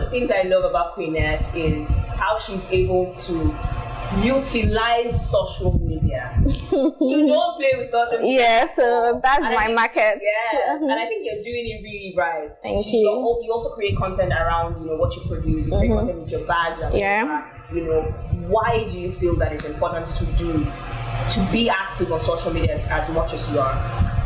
the things I love about Queeness is how she's able to utilize social media. You don't play with social media. Yeah, so that's my market. Yes, and I think you're doing it really right. Thank you. You also create content around, what you produce. You create content with your bags and why do you feel that it's important to be active on social media as much as you are?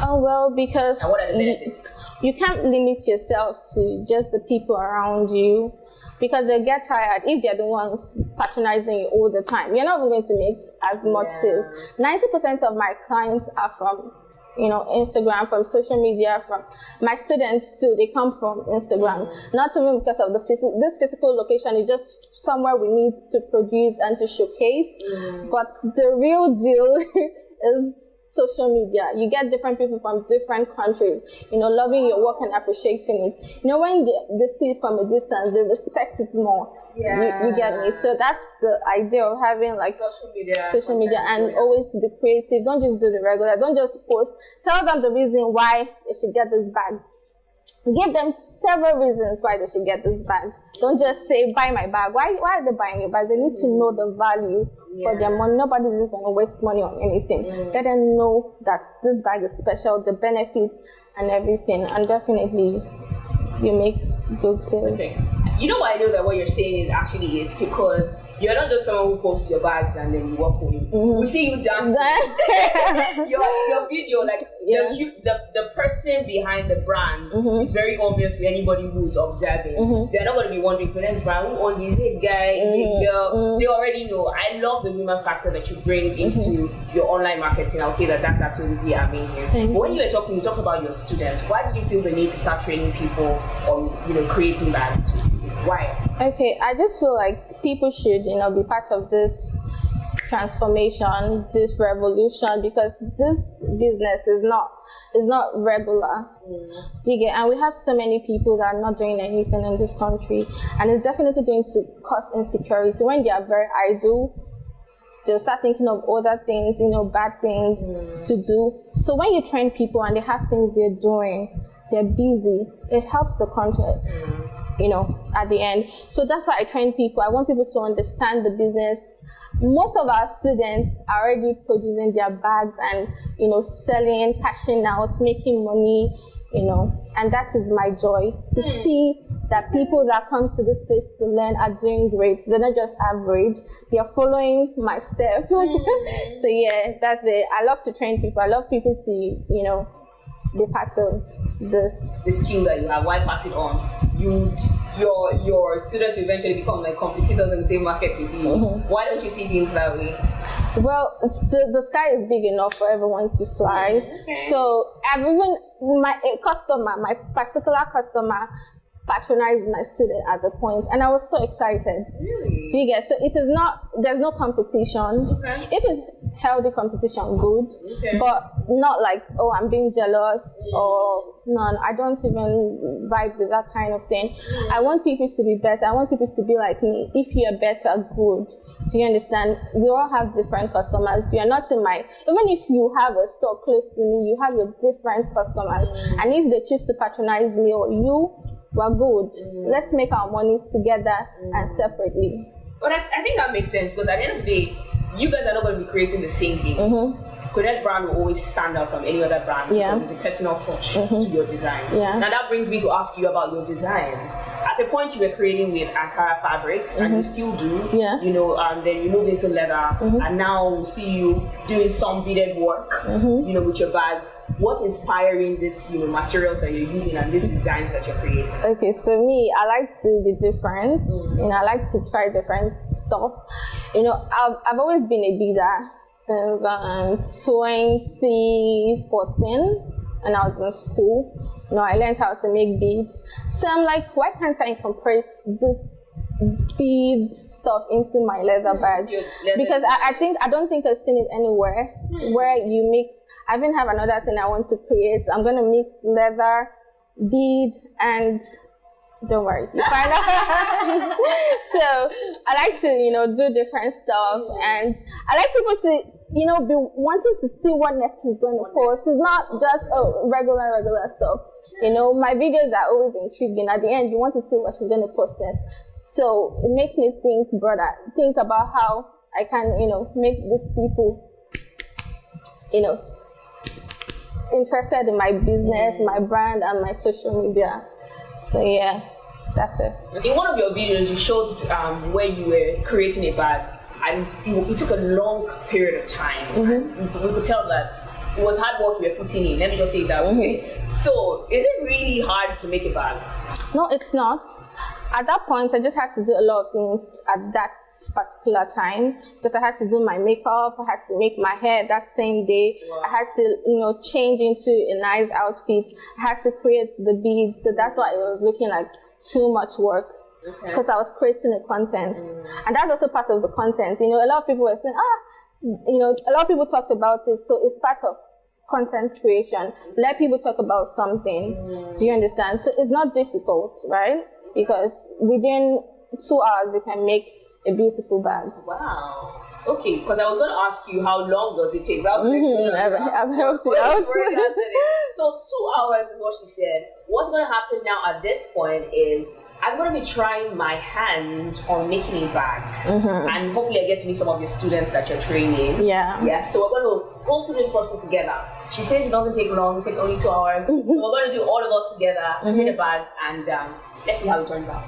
Oh, well, because and what are the benefits? You can't limit yourself to just the people around you, because they get tired if they're the ones patronizing you all the time. You're not even going to make as much sales. 90% of my clients are from, Instagram, from social media, from my students too. They come from Instagram. Not even because of this physical location. It's just somewhere we need to produce and to showcase. But the real deal is social media. You get different people from different countries, loving your work and appreciating it. When they see it from a distance, they respect it more. You get me? So that's the idea of having like social media and always be creative. Don't just do the regular. Don't just post. Tell them the reason why they should get this bag. Give them several reasons why they should get this bag. Don't just say, buy my bag. Why are they buying your bag? They need to know the value for their money. Nobody's just going to waste money on anything. Let them know that this bag is special, the benefits and everything. And definitely you make good sales. Okay. I know that what you're saying is actually it, because you're not just someone who posts your bags and then you walk away. We see you dancing. your video, like the person behind the brand is very obvious to anybody who is observing. They're not going to be wondering, Queeness brand, who owns it? Is it a guy? Is it a girl? They already know. I love the woman factor that you bring into your online marketing. I'll say that that's absolutely amazing. But when you talk about your students. Why did you feel the need to start training people on creating bags? Why? Okay, I just feel like people should, be part of this transformation, this revolution, because this business is not regular. And we have so many people that are not doing anything in this country, and it's definitely going to cause insecurity. When they are very idle, they'll start thinking of other things, bad things to do. So when you train people and they have things they're doing, they're busy, it helps the country. At the end. So that's why I train people. I want people to understand the business. Most of our students are already producing their bags and, selling, cashing out, making money, and that is my joy, to see that people that come to this place to learn are doing great. They're not just average. They are following my steps. So yeah, that's it. I love to train people. I love people to, be part of the skill that you have. Why pass it on? Your students will eventually become like competitors in the same market with you. Why don't you see things that way? Well, the sky is big enough for everyone to fly. So I've even my particular customer patronized my student at the point, and I was so excited. Really? Do you get? So there's no competition. If it's healthy competition, good, but not like, oh, I'm being jealous or none. I don't even vibe with that kind of thing. I want people to be better. I want people to be like me. If you're better, good. Do you understand? We all have different customers. You're not in my, even if you have a store close to me, you have your different customers. And if they choose to patronize me or you, we're good. Let's make our money together and separately. But I think that makes sense, because at the end of the day, you guys are not going to be creating the same things. Queeness brand will always stand out from any other brand because it's a personal touch to your designs. Now that brings me to ask you about your designs. At a point you were creating with Ankara fabrics, and you still do, and then you moved into leather, and now we see you doing some beaded work, with your bags. What's inspiring this, materials that you're using and these designs that you're creating? Okay, so me, I like to be different. I like to try different stuff. I've always been a beader since 2014, when I was in school. I learned how to make beads. So I'm like, why can't I incorporate this bead stuff into my leather bag? Because I don't think I've seen it anywhere where you mix. I even have another thing I want to create. I'm going to mix leather, bead, and don't worry, you find out. So I like to, do different stuff, and I like people to, be wanting to see what next she's going to post. It's not just regular stuff. You know, my videos are always intriguing. At the end, you want to see what she's going to post next. So it makes me think about how I can, you know, make these people, you know, interested in my business, my brand, and my social media. So yeah, that's it. In one of your videos, you showed where you were creating a bag, and it took a long period of time. We could tell that it was hard work you were putting in. Let me just say it that way. So, is it really hard to make a bag? No, it's not. At that point, I just had to do a lot of things at that particular time, because I had to do my makeup, I had to make my hair that same day. Wow. I had to, you know, change into a nice outfit. I had to create the beads, so that's why it was looking like too much work. Because I was creating the content, and that's also part of the content. You know, a lot of people were saying, you know, a lot of people talked about it, so it's part of content creation. Let people talk about something. Do you understand? So it's not difficult, right? Because within 2 hours you can make a beautiful bag. Wow. Okay, because I was going to ask you how long does it take. That was the next question. I've helped you out. So 2 hours is what she said. What's going to happen now at this point is I'm going to be trying my hands on making a bag. And hopefully I get to meet some of your students that you're training. Yeah, so we're going to go through this process together. She says it doesn't take long, it takes only 2 hours. So we're going to do all of us together, in a bag, and let's see how it turns out.